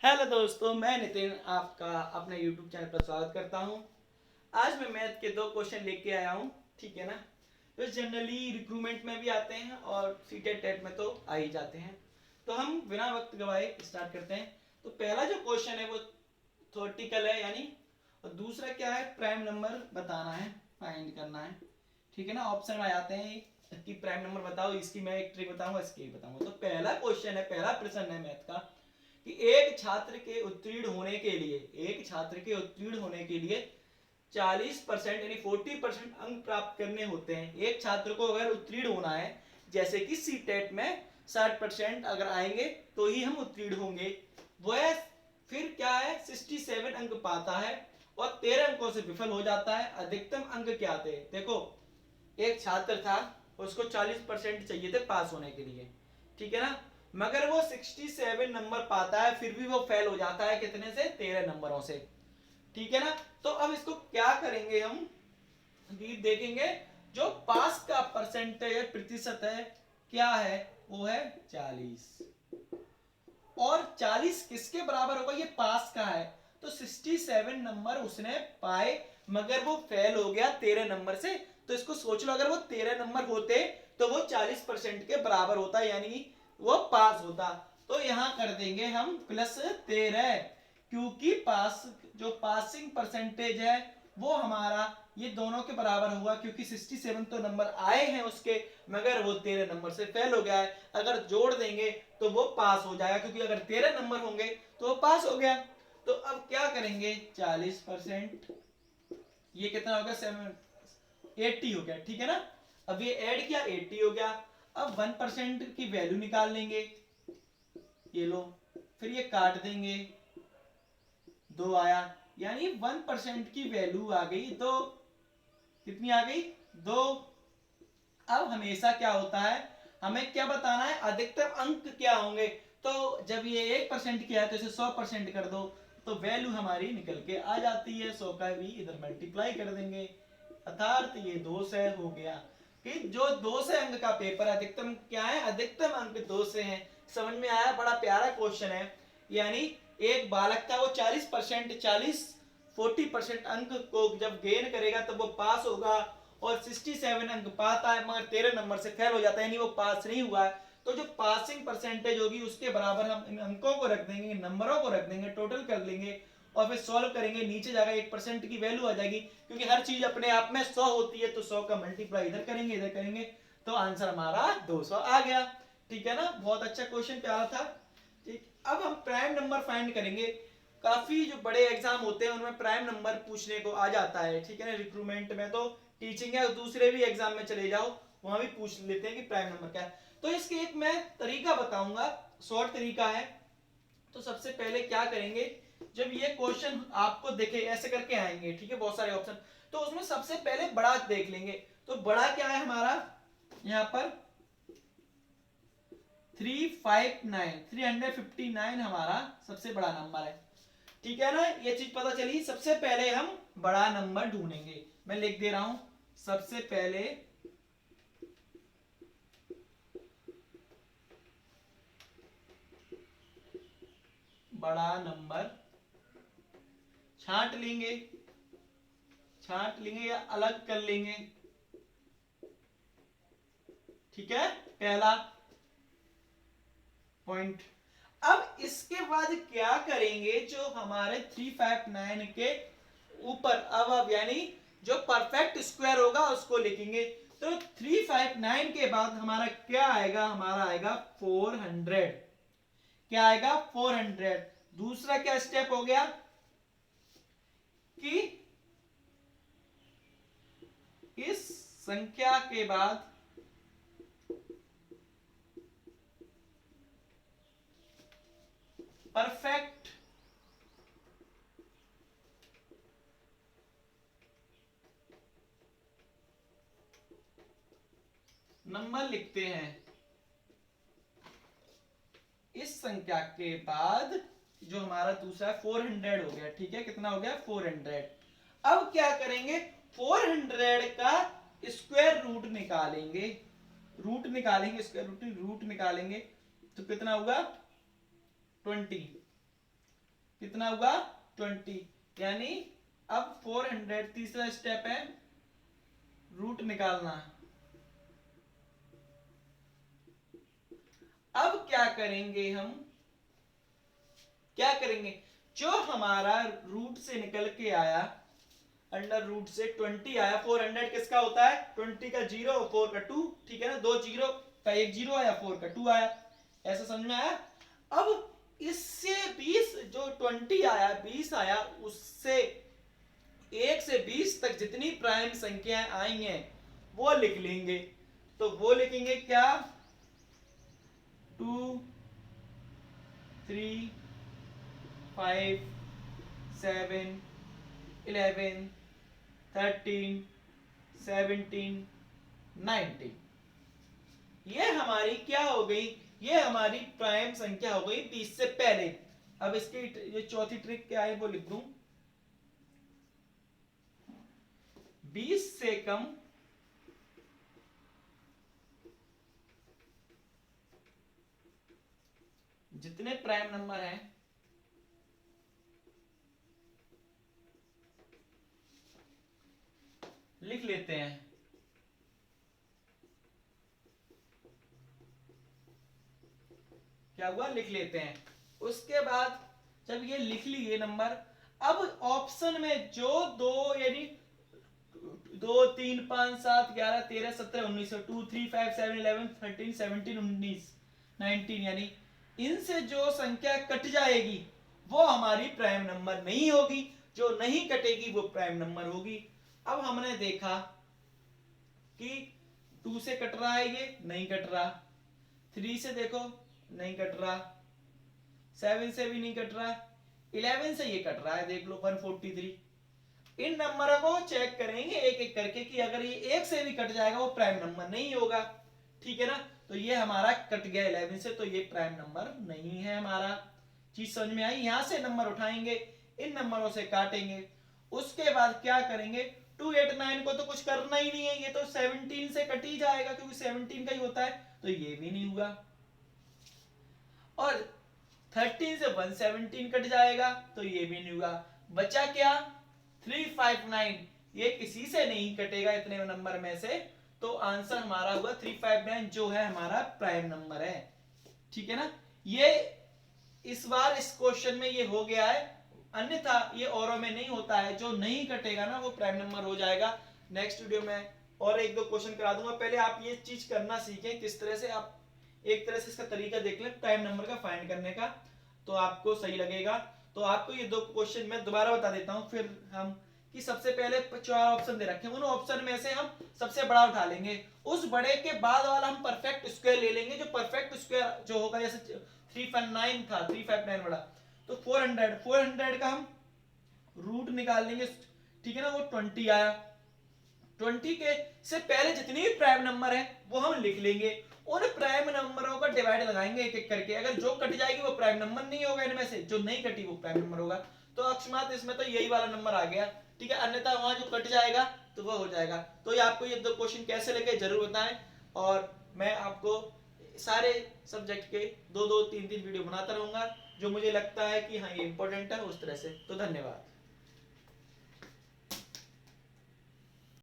Hello दोस्तों, मैं नितिन आपका अपने YouTube चैनल पर स्वागत करता हूं। आज मैं मैथ के दो क्वेश्चन लेके आया हूं, ठीक है ना। तो जनरली रिक्रूटमेंट में भी आते हैं और सीटेट टेट में तो आ ही जाते हैं। तो हम बिना वक्त गवाए स्टार्ट करते हैं। तो पहला जो क्वेश्चन है वो थ्योरेटिकल है, यानी, और दूसरा क्या है, प्राइम नंबर बताना है, फाइंड करना है, ठीक है ना। ऑप्शन आ जाते हैं कि प्राइम नंबर बताओ, इसकी मैं एक ट्रिक बताऊंगा, इसकी बताऊंगा। तो पहला क्वेश्चन है, पहला प्रश्न है मैथ का कि एक छात्र के उत्तीर्ण होने के लिए, एक छात्र के उत्तीर्ण होने के लिए 40% यानी 40% अंक प्राप्त करने होते हैं। एक छात्र को अगर उत्तीर्ण होना है, जैसे कि सी टेट में 60% अगर आएंगे तो ही हम उत्तीर्ण होंगे, वह फिर क्या है 67 अंक पाता है और 13 अंकों से विफल हो जाता है। अधिकतम अंक क्या थे, देखो एक छात्र था, उसको 40% चाहिए थे पास होने के लिए, ठीक है ना। मगर वो 67 नंबर पाता है, फिर भी वो फेल हो जाता है, कितने से, 13 नंबरों से, ठीक है ना। तो अब इसको क्या करेंगे हम, देखेंगे जो पास का परसेंटेज प्रतिशत है क्या है, वो है 40। और 40 किसके बराबर होगा, ये पास का है। तो 67 नंबर उसने पाए मगर वो फेल हो गया 13 नंबर से। तो इसको सोच लो, अगर वो 13 नंबर होते तो वो 40% के बराबर होता, यानी वो पास होता। तो यहां कर देंगे हम +13, क्योंकि पास जो पासिंग परसेंटेज है वो हमारा ये दोनों के बराबर हुआ, क्योंकि 67 तो नंबर आए हैं उसके, मगर वो 13 नंबर से फेल हो गया है। अगर जोड़ देंगे तो वो पास हो जाएगा, क्योंकि अगर 13 नंबर होंगे तो वो पास हो गया। तो अब क्या करेंगे, 40%, ये कितना हो गया, 80 हो गया, ठीक है ना। अब ये ऐड किया, 80 हो गया। अब 1% की वैल्यू निकाल लेंगे, ये लो, फिर ये काट देंगे, 2 आया, यानी 1% की वैल्यू आ गई, तो कितनी आ गई, 2। अब हमेशा क्या होता है, हमें क्या बताना है, अधिकतम अंक क्या होंगे। तो जब ये 1% किया है तो इसे 100% कर दो, तो वैल्यू हमारी निकल के आ जाती है। 100 का भी इधर मल्टीप्लाई कर देंगे, अर्थात ये 200 हो गया। कि जो 200 अंक का पेपर, अधिकतम क्या है, अधिकतम अंक 200 है। समझ में आया, बड़ा प्यारा क्वेश्चन है। यानी एक बालक का वो 40%, 40% अंक को जब गेन करेगा तब वो पास होगा, और 67 अंक पाता है मगर 13 नंबर से फेल हो जाता है, यानी वो पास नहीं हुआ है। तो जो पासिंग परसेंटेज होगी उसके बराबर हम इन अंकों को रख देंगे, नंबरों को रख देंगे, टोटल कर लेंगे और फिर सॉल्व करेंगे। नीचे जाकर 1% की वैल्यू आ जाएगी, क्योंकि हर चीज अपने आप में 100 होती है। तो 100 का मल्टीप्लाई इधर करेंगे, इधर करेंगे, तो आंसर हमारा 200 आ गया, ठीक है ना। बहुत अच्छा क्वेश्चन, प्यारा था, ठीक। अब हम प्राइम नंबर फाइंड करेंगे। काफी जो बड़े एग्जाम होते हैं उनमें प्राइम नंबर पूछने को आ जाता है, ठीक है ना। रिक्रूटमेंट में तो टीचिंग है, दूसरे भी एग्जाम में चले जाओ, वहां भी पूछ लेते हैं कि प्राइम नंबर क्या है। तो इसके एक मैं तरीका बताऊंगा, शॉर्ट तरीका है। तो सबसे पहले क्या करेंगे, जब ये क्वेश्चन आपको दिखे, ऐसे करके आएंगे, ठीक है, बहुत सारे ऑप्शन, तो उसमें सबसे पहले बड़ा देख लेंगे। तो बड़ा क्या है हमारा, यहां पर 359 हमारा सबसे बड़ा नंबर है, ठीक है ना। ये चीज पता चली। सबसे पहले हम बड़ा नंबर ढूंढेंगे, मैं लिख दे रहा हूं, सबसे पहले बड़ा नंबर छांट लेंगे, छांट लेंगे या अलग कर लेंगे, ठीक है, पहला पॉइंट। अब इसके बाद क्या करेंगे, जो हमारे 359 के ऊपर अब यानी जो परफेक्ट स्क्वायर होगा उसको लिखेंगे। तो 359 के बाद हमारा क्या आएगा, हमारा आएगा 400, क्या आएगा 400। दूसरा क्या स्टेप हो गया कि इस संख्या के बाद परफेक्ट नंबर लिखते हैं। इस संख्या के बाद जो हमारा दूसरा 400 हो गया, ठीक है, कितना हो गया 400। अब क्या करेंगे, 400 का स्क्वायर रूट निकालेंगे, रूट निकालेंगे, स्क्वायर रूट रूट निकालेंगे, तो कितना होगा 20। कितना हुआ 20, यानी अब 400 तीसरा स्टेप है रूट निकालना। अब क्या करेंगे हम, क्या करेंगे, जो हमारा रूट से निकल के आया, अंडर रूट से 20 आया, 400 किसका होता है 20 का 0 और 4 का 2, ठीक है ना, 2 जीरो का 1 जीरो आया, 4 का 2 आया, ऐसा समझ में आया। अब इससे 20 जो 20 आया 20 आया, उससे 1 से 20 तक जितनी प्राइम संख्याएं आई हैं वो लिख लेंगे। तो वो लिखेंगे क्या, 2 3 5 7 11 13 17 19, ये हमारी क्या हो गई, ये हमारी प्राइम संख्या हो गई 20 से पहले। अब इसकी ये चौथी ट्रिक क्या है वो लिख दूं, 20 से कम जितने प्राइम नंबर हैं लिख लेते हैं। क्या हुआ, लिख लेते हैं। उसके बाद जब ये लिख लिए नंबर, अब ऑप्शन में जो दो यानी 2 3 5 7 11 13 17 19 2 3 5 7 11 13 17 19 19, यानी इनसे जो संख्या कट जाएगी वो हमारी प्राइम नंबर नहीं होगी, जो नहीं कटेगी वो प्राइम नंबर होगी। अब हमने देखा कि 2 से कट रहा है, ये नहीं कट रहा, 3 से देखो नहीं कट रहा, 7 से भी नहीं कट रहा, 11 से ये कट रहा है, देख लो 143। इन नंबरों को चेक करेंगे एक एक करके कि अगर ये एक से भी कट जाएगा वो प्राइम नंबर नहीं होगा, ठीक है ना। तो ये हमारा कट गया 11 से, तो ये प्राइम नंबर नहीं है हमारा। चीज समझ में आई, यहां से नंबर उठाएंगे, इन नंबरों से काटेंगे, उसके बाद क्या करेंगे, 2 8 9 को तो कुछ करना ही नहीं है, ये तो 17 से कट ही जाएगा क्योंकि 17 का ही होता है, तो ये भी नहीं हुआ। और 13 से 117 कट जाएगा, तो ये भी नहीं हुआ। बचा क्या 359, ये किसी से नहीं कटेगा इतने नंबर में से, तो आंसर हमारा हुआ 359, जो है हमारा प्राइम नंबर है, ठीक है ना। ये इस बार इस क्वेश्चन में ये हो गया है, अन्यथा ये औरों में नहीं होता है, जो नहीं कटेगा ना वो प्राइम नंबर हो जाएगा। नेक्स्ट वीडियो में और एक दो क्वेश्चन करा दूंगा, पहले आप ये चीज करना सीखें किस तरह से, आप एक तरह से इसका तरीका देख लें प्राइम नंबर का फाइंड करने का, तो आपको सही लगेगा। तो आपको ये 2 क्वेश्चन मैं दोबारा बता देता हूं, फिर हम कि सबसे पहले 4 ऑप्शन दे रखे हैं, उन ऑप्शन में से हम सबसे बड़ा उठा लेंगे, उस बड़े के बाद वाला हम परफेक्ट स्क्वायर ले लेंगे, जो परफेक्ट स्क्वायर जो होगा, जैसे 359 था 359 बड़ा, तो 400 का हम रूट निकाल लेंगे, ठीक है ना, वो 20 आया, 20 के से पहले जितनी भी प्राइम नंबर है वो हम लिख लेंगे, उन प्राइम नंबरों का डिवाइड लगाएंगे एक एक करके, अगर जो कट जाएगी वो प्राइम नंबर नहीं होगा, इनमें से जो नहीं कटी वो प्राइम नंबर होगा, तो अकस्मात इसमें तो यही वाला नंबर आ गया, ठीक है, अन्यथा वहां जो कट जाएगा तो वो हो जाएगा। तो ये आपको ये 2 क्वेश्चन कैसे लगे जरूर बताएं, और मैं आपको सारे सब्जेक्ट के 2 2 3 3 वीडियो बनाता रहूंगा, जो मुझे लगता है कि हाँ ये इंपॉर्टेंट है उस तरह से। तो धन्यवाद।